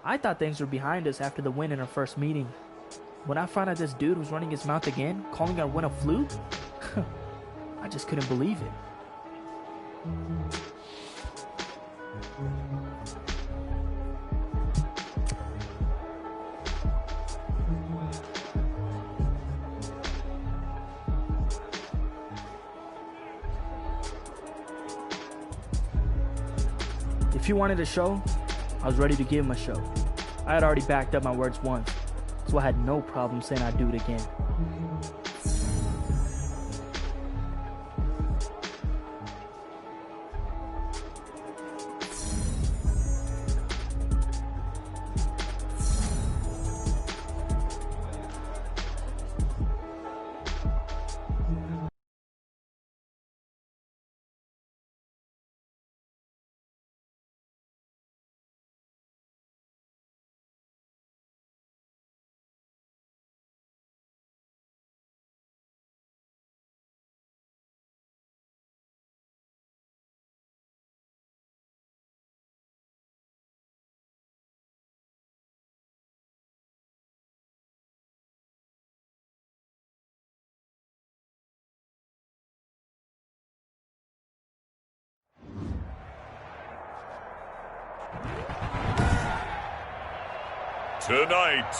I thought things were behind us after the win in our first meeting. When I found out this dude was running his mouth again, calling our win a fluke, I just couldn't believe it. If he wanted a show, I was ready to give him a show. I had already backed up my words once, so I had no problem saying I'd do it again. Tonight,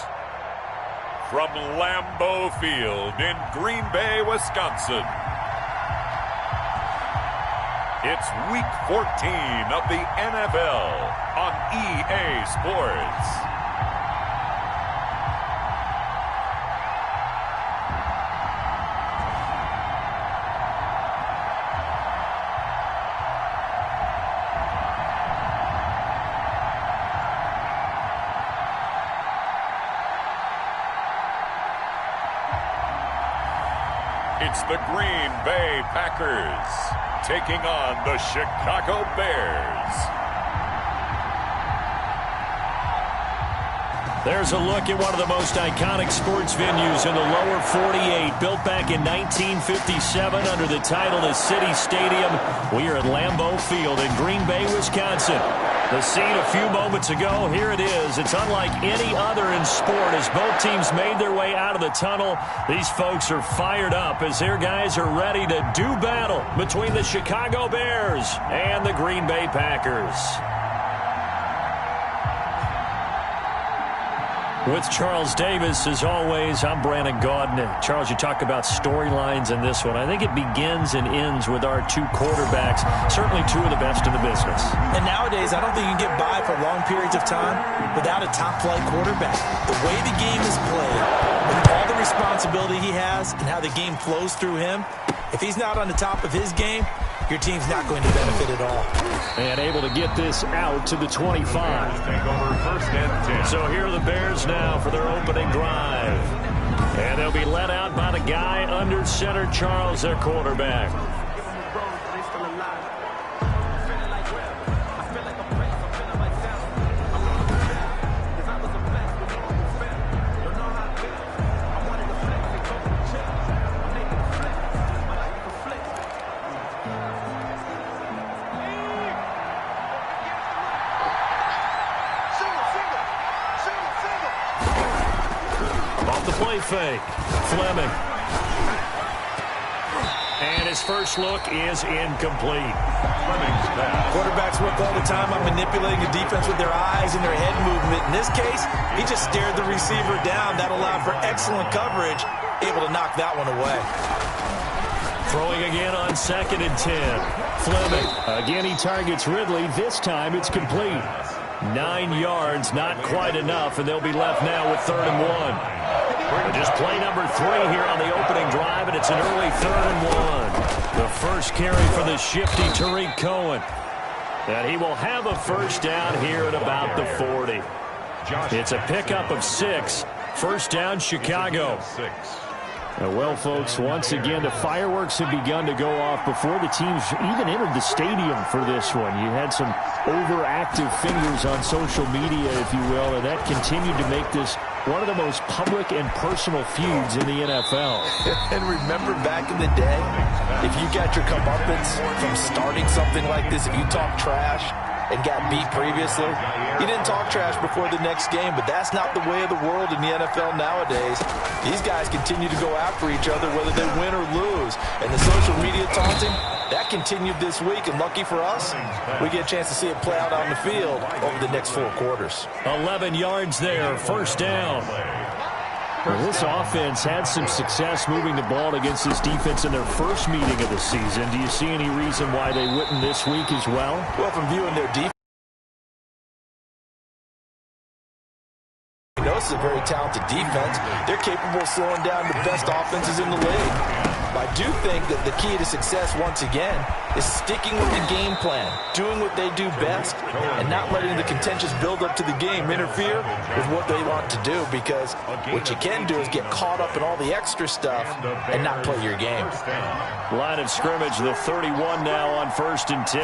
from Lambeau Field in Green Bay, Wisconsin, it's Week 14 of the NFL on EA Sports. It's the Green Bay Packers taking on the Chicago Bears. There's a look at one of the most iconic sports venues in the lower 48, built back in 1957 under the title of City Stadium. We are at Lambeau Field in Green Bay, Wisconsin. The scene a few moments ago, here it is. It's unlike any other in sport as both teams made their way out of the tunnel. These folks are fired up as their guys are ready to do battle between the Chicago Bears and the Green Bay Packers. With Charles Davis, as always, I'm Brandon Gaudin. Charles, you talk about storylines in this one. I think it begins and ends with our two quarterbacks, certainly two of the best in the business. And nowadays, I don't think you can get by for long periods of time without a top-flight quarterback. The way the game is played, with all the responsibility he has and how the game flows through him, if he's not on the top of his game, your team's not going to benefit at all. And able to get this out to the 25. So here are the Bears now for their opening drive. And they'll be led out by the guy under center, Charles, their quarterback. Fake. Fleming. And his first look is incomplete. Quarterbacks work all the time on manipulating a defense with their eyes and their head movement. In this case, he just stared the receiver down. That allowed for excellent coverage, able to knock that one away. Throwing again on 2nd and 10. Fleming. Again, he targets Ridley. This time it's complete. 9 yards, not quite enough, and they'll be left now with 3rd and 1. Just play number 3 here on the opening drive, and it's an early 3rd and 1. The first carry for the shifty Tariq Cohen. And he will have a first down here at about the 40. It's a pickup of 6. First down, Chicago. Well, folks, once again, the fireworks have begun to go off before the teams even entered the stadium for this one. You had some overactive fingers on social media, if you will, and that continued to make this one of the most public and personal feuds in the NFL. And remember back in the day, if you got your comeuppance from starting something like this, if you talk trash, and got beat previously, he didn't talk trash before the next game, but that's not the way of the world in the NFL nowadays. These guys continue to go after each other whether they win or lose. And the social media taunting, that continued this week, and lucky for us, we get a chance to see it play out on the field over the next 4 quarters. 11 yards there, first down. Well, this offense had some success moving the ball against this defense in their first meeting of the season. Do you see any reason why they wouldn't this week as well? Well, from viewing their defense, you know, this is a very talented defense. They're capable of slowing down the best offenses in the league. I do think that the key to success, once again, is sticking with the game plan, doing what they do best, and not letting the contentious build-up to the game interfere with what they want to do, because what you can do is get caught up in all the extra stuff and not play your game. Line of scrimmage, the 31 now on 1st and 10.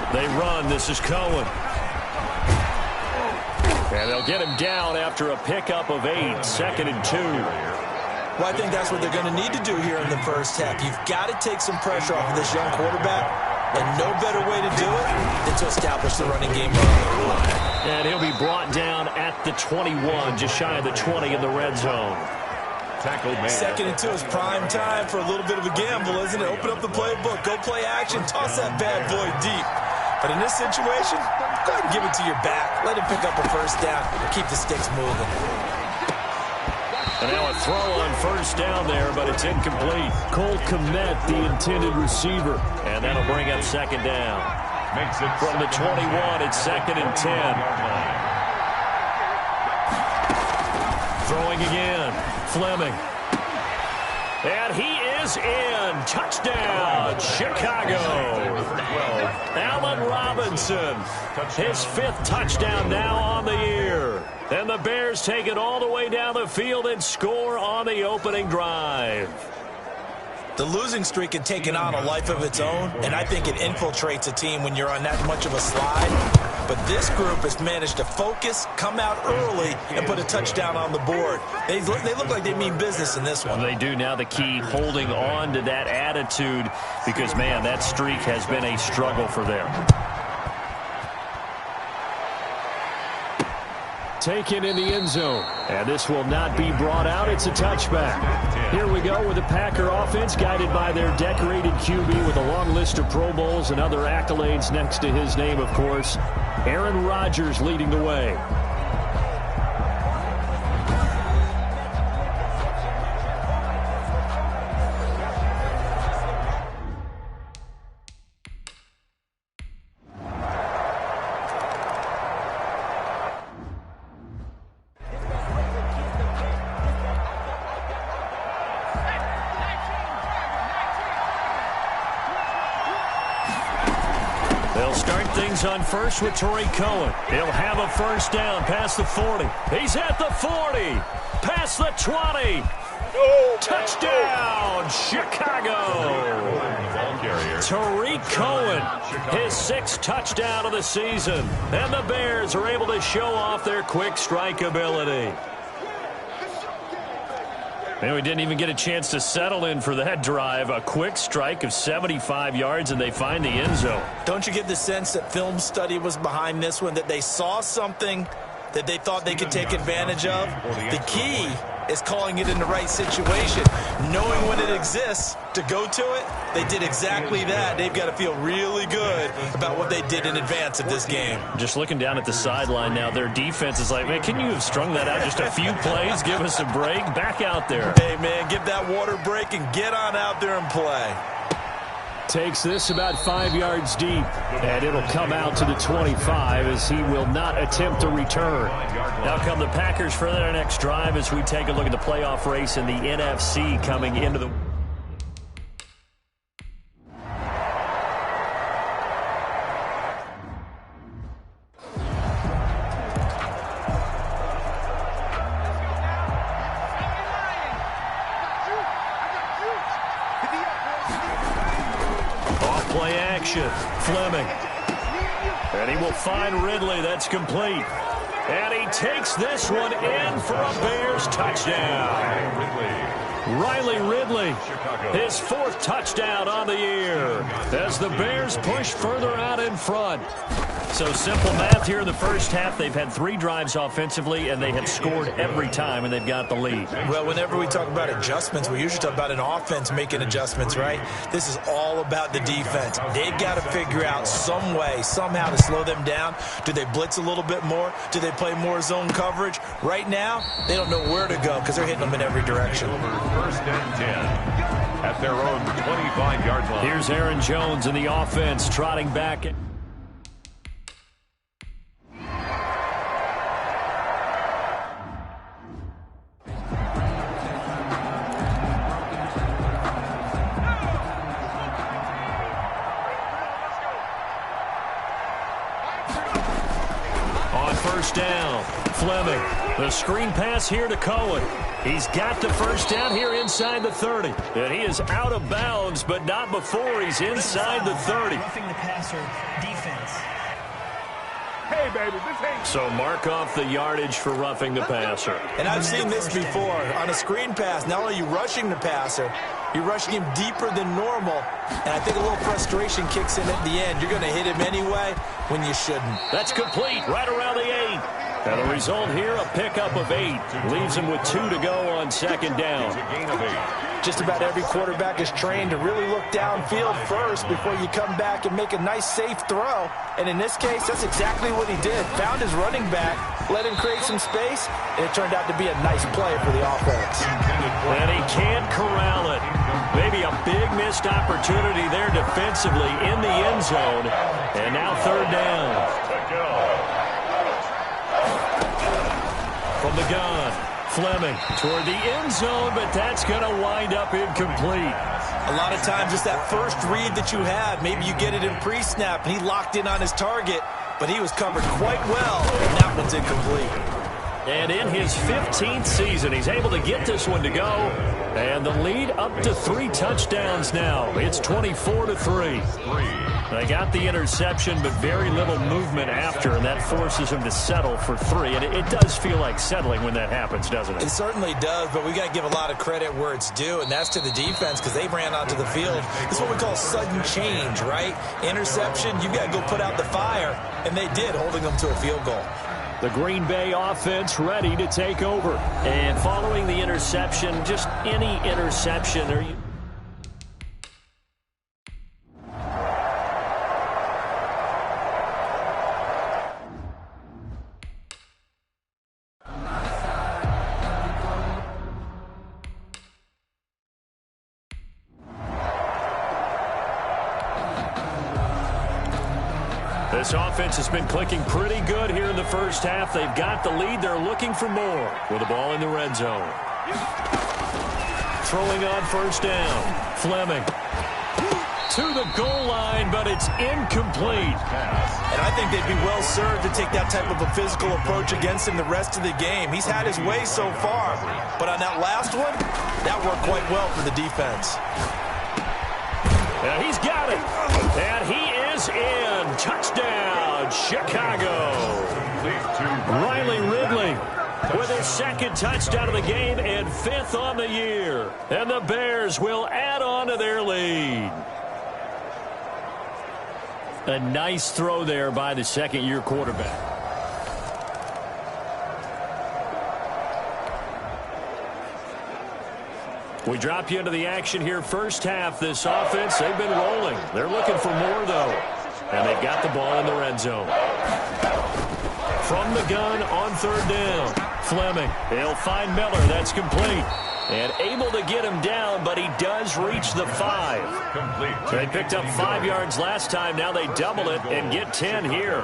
They run. This is Cohen. And they'll get him down after a pickup of 8, 2nd and 2. Well, I think that's what they're going to need to do here in the first half. You've got to take some pressure off of this young quarterback, and no better way to do it than to establish the running game. And he'll be brought down at the 21, just shy of the 20 in the red zone. Second and 2 is prime time for a little bit of a gamble, isn't it? Open up the playbook, go play action, toss that bad boy deep. But in this situation, go ahead and give it to your back. Let him pick up a first down and keep the sticks moving. And now a throw on first down there, but it's incomplete. Cole Kmet, the intended receiver. And that'll bring up 2nd down. From the 21, it's 2nd and 10. Throwing again. Fleming. And he is in. Touchdown, Chicago. Allen Robinson, his 5th touchdown now on the year. And the Bears take it all the way down the field and score on the opening drive. The losing streak had taken on a life of its own, and I think it infiltrates a team when you're on that much of a slide. But this group has managed to focus, come out early, and put a touchdown on the board. They look like they mean business in this one. They do. Now the key, holding on to that attitude, because, man, that streak has been a struggle for them. Taken in the end zone. And this will not be brought out. It's a touchback. Here we go with the Packer offense, guided by their decorated QB with a long list of Pro Bowls and other accolades next to his name, of course. Aaron Rodgers leading the way. They'll start things on first with Torrey Cohen. He'll have a first down past the 40. He's at the 40. Past the 20. Touchdown, Chicago. Tariq Cohen, his 6th touchdown of the season. And the Bears are able to show off their quick strike ability. Man, we didn't even get a chance to settle in for that drive. A quick strike of 75 yards, and they find the end zone. Don't you get the sense that film study was behind this one, that they saw something that they thought they could take advantage of? The key is calling it in the right situation, knowing when it exists to go to it. They did exactly that. They've got to feel really good about what they did in advance of this game. Just looking down at the sideline now, their defense is like, man, can you have strung that out just a few plays? Give us a break. Back out there. Hey, man, give that water break and get on out there and play. Takes this about 5 yards deep, and it'll come out to the 25 as he will not attempt to return. Now come the Packers for their next drive as we take a look at the playoff race in the NFC coming into the... Play action. Fleming. And he will find Ridley. That's complete. And he takes this one in for a Bears touchdown. Riley Ridley, his 4th touchdown on the year as the Bears push further out in front. So simple math here in the first half. They've had 3 drives offensively, and they have scored every time, and they've got the lead. Well, whenever we talk about adjustments, we usually talk about an offense making adjustments, right? This is all about the defense. They've got to figure out some way, somehow to slow them down. Do they blitz a little bit more? Do they play more zone coverage? Right now, they don't know where to go because they're hitting them in every direction. First and 10 at their own 25-yard line. Here's Aaron Jones in the offense trotting back. First down, Fleming. The screen pass here to Cohen. He's got the first down here inside the 30. And he is out of bounds, but not before he's inside the 30. Roughing the passer defense. Hey, baby, this ain't... So mark off the yardage for roughing the passer. And I've seen this before. On a screen pass, not only are you rushing the passer, you're rushing him deeper than normal. And I think a little frustration kicks in at the end. You're going to hit him anyway when you shouldn't. That's complete right around the 8. And the result here, a pickup of 8. Leaves him with 2 to go on second down. Just about every quarterback is trained to really look downfield first before you come back and make a nice, safe throw. And in this case, that's exactly what he did. Found his running back, let him create some space, and it turned out to be a nice play for the offense. And he can't corral it. Maybe a big missed opportunity there defensively in the end zone. And now third down. From the gun, Fleming toward the end zone, but that's going to wind up incomplete. A lot of times it's that first read that you have. Maybe you get it in pre-snap, and he locked in on his target, but he was covered quite well, and that one's incomplete. And in his 15th season, he's able to get this one to go. And the lead up to 3 touchdowns now. It's 24-3. They got the interception, but very little movement after, and that forces him to settle for 3. And it does feel like settling when that happens, doesn't it? It certainly does, but we got to give a lot of credit where it's due, and that's to the defense because they ran onto the field. This is what we call sudden change, right? Interception, you got to go put out the fire, and they did, holding them to a field goal. The Green Bay offense ready to take over. And following the interception, just any interception, are you... This offense has been clicking pretty good here in the first half. They've got the lead. They're looking for more with the ball in the red zone. Throwing on first down. Fleming to the goal line, but it's incomplete. And I think they'd be well served to take that type of a physical approach against him the rest of the game. He's had his way so far, but on that last one, that worked quite well for the defense. And he's got it. And he is in. Touchdown, Chicago. Riley Ridley with his 2nd touchdown of the game and 5th on the year. And the Bears will add on to their lead. A nice throw there by the second-year quarterback. We drop you into the action here first half. This offense, they've been rolling. They're looking for more, though. And they've got the ball in the red zone. From the gun on third down. Fleming, he'll find Miller. That's complete. And able to get him down, but he does reach the 5. They picked up 5 yards last time. Now they double it and get 10 here.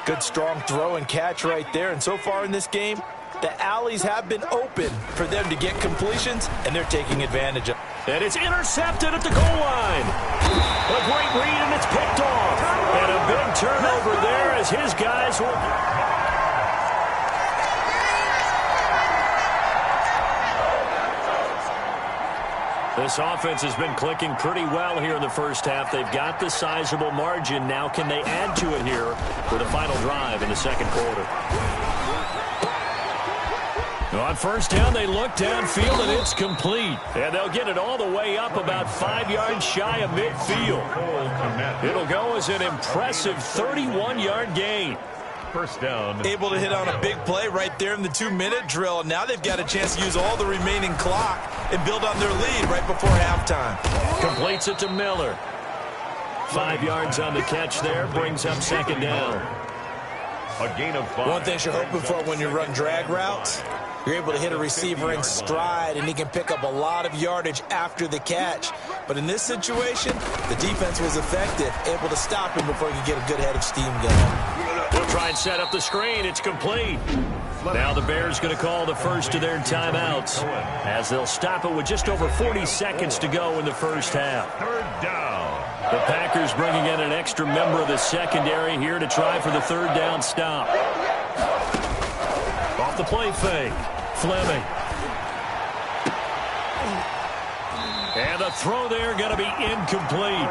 Good, strong throw and catch right there. And so far in this game, the alleys have been open for them to get completions, and they're taking advantage of it. And it's intercepted at the goal line. A great read, and it's picked off. And a big turnover there as his guys will... This offense has been clicking pretty well here in the first half. They've got the sizable margin. Now can they add to it here for the final drive in the second quarter? On first down, they look downfield, and it's complete. And they'll get it all the way up about 5 yards shy of midfield. It'll go as an impressive 31-yard gain. First down. Able to hit on a big play right there in the 2-minute drill. Now they've got a chance to use all the remaining clock and build on their lead right before halftime. Completes it to Miller. 5 yards on the catch there. Brings up second down. A gain of 5. One thing you're hoping for when you run drag routes, you're able to hit a receiver in stride, and he can pick up a lot of yardage after the catch. But in this situation, the defense was effective, able to stop him before he could get a good head of steam going. They'll try and set up the screen. It's complete. Now the Bears going to call the first of their timeouts as they'll stop it with just over 40 seconds to go in the first half. Third down. The Packers bringing in an extra member of the secondary here to try for the third down stop. Off the play fake. Fleming. And the throw there going to be incomplete.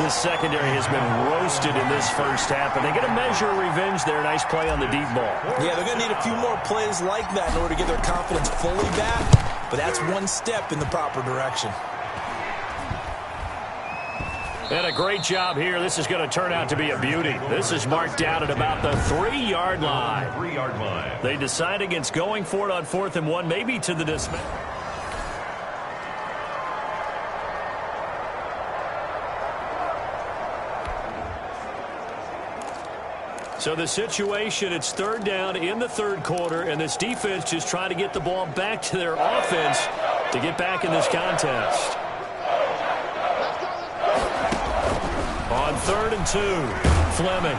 The secondary has been roasted in this first half, and they get a measure of revenge there. Nice play on the deep ball. Yeah, they're going to need a few more plays like that in order to get their confidence fully back, but that's one step in the proper direction. And a great job here. This is going to turn out to be a beauty. This is marked out at about the 3-yard line. 3-yard line. They decide against going for it on 4th and 1, maybe to the dismay. So the situation, it's third down in the third quarter, and this defense just trying to get the ball back to their offense to get back in this contest. On 3rd and 2, Fleming.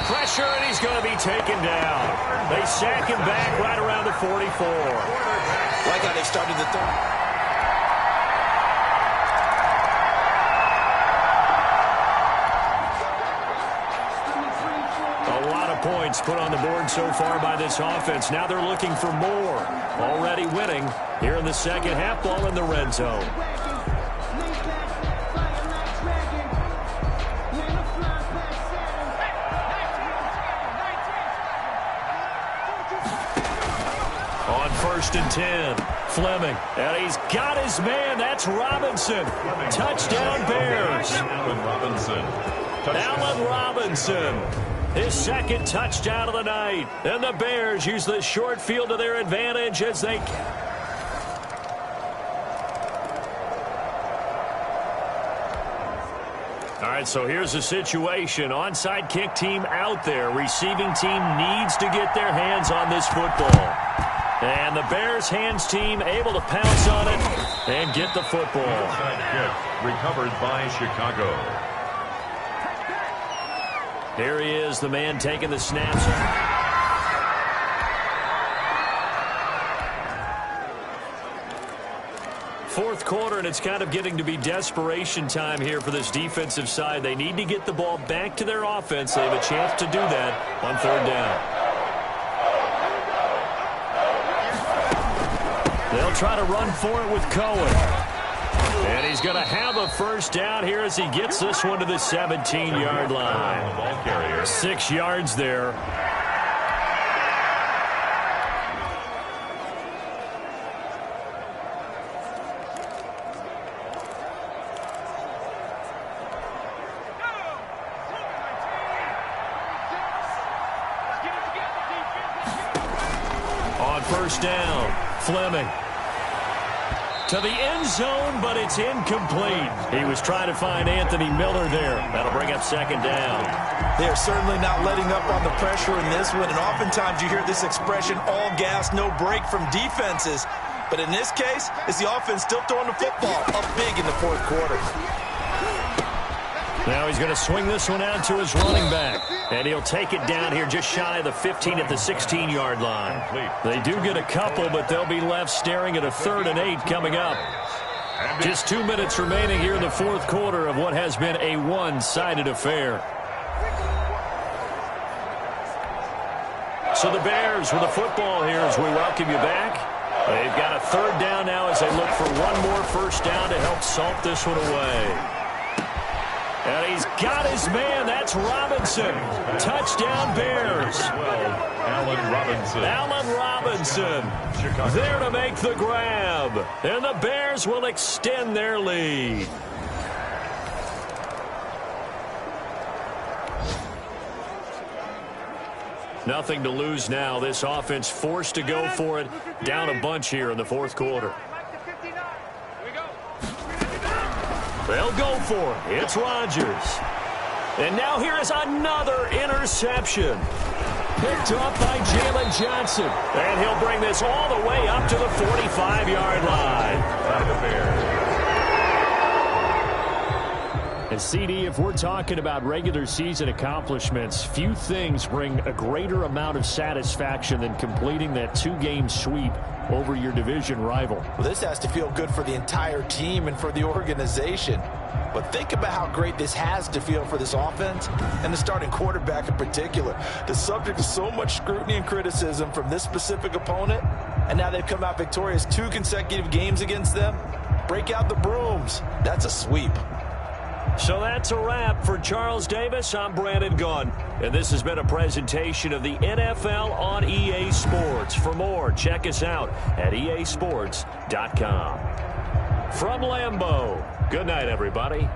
Pressure, and he's going to be taken down. They sack him back right around the 44. Like how they started the third. Points put on the board so far by this offense. Now they're looking for more. Already winning here in the second half. Ball in the red zone. On 1st and 10, Fleming. And he's got his man. That's Robinson. Touchdown Bears. Allen Robinson. His second touchdown of the night. And the Bears use the short field to their advantage as they... All right, so here's the situation. Onside kick team out there. Receiving team needs to get their hands on this football. And the Bears hands team able to pounce on it and get the football. Onside kick recovered by Chicago. Here he is, the man taking the snaps. Fourth quarter, and it's kind of getting to be desperation time here for this defensive side. They need to get the ball back to their offense. They have a chance to do that on 3rd down. They'll try to run for it with Cohen. And he's going to have a first down here as he gets this one to the 17-yard line. 6 yards there. On first down, Fleming. To the end zone, but it's incomplete. He was trying to find Anthony Miller there. That'll bring up second down. They're certainly not letting up on the pressure in this one, and oftentimes you hear this expression, all gas, no break from defenses. But in this case, it's the offense still throwing the football up big in the fourth quarter. Now he's going to swing this one out to his running back. And he'll take it down here just shy of the 15 at the 16-yard line. They do get a couple, but they'll be left staring at a 3rd and 8 coming up. Just 2 minutes remaining here in the fourth quarter of what has been a one-sided affair. So the Bears with the football here as we welcome you back. They've got a 3rd down now as they look for one more first down to help salt this one away. And he's got his man. That's Robinson. Touchdown, Bears. Allen Robinson. Allen Robinson there to make the grab. And the Bears will extend their lead. Nothing to lose now. This offense forced to go for it. Down a bunch here in the fourth quarter. They'll go for it. It's Rodgers. And now here is another interception. Picked off by Jalen Johnson. And he'll bring this all the way up to the 45-yard line. By the Bears. And CD, if we're talking about regular season accomplishments, few things bring a greater amount of satisfaction than completing that two-game sweep over your division rival. Well, this has to feel good for the entire team and for the organization. But think about how great this has to feel for this offense and the starting quarterback in particular. The subject of so much scrutiny and criticism from this specific opponent, and now they've come out victorious 2 consecutive games against them. Break out the brooms. That's a sweep. So that's a wrap for Charles Davis. I'm Brandon Gunn, and this has been a presentation of the NFL on EA Sports. For more, check us out at easports.com. From Lambeau, good night, everybody.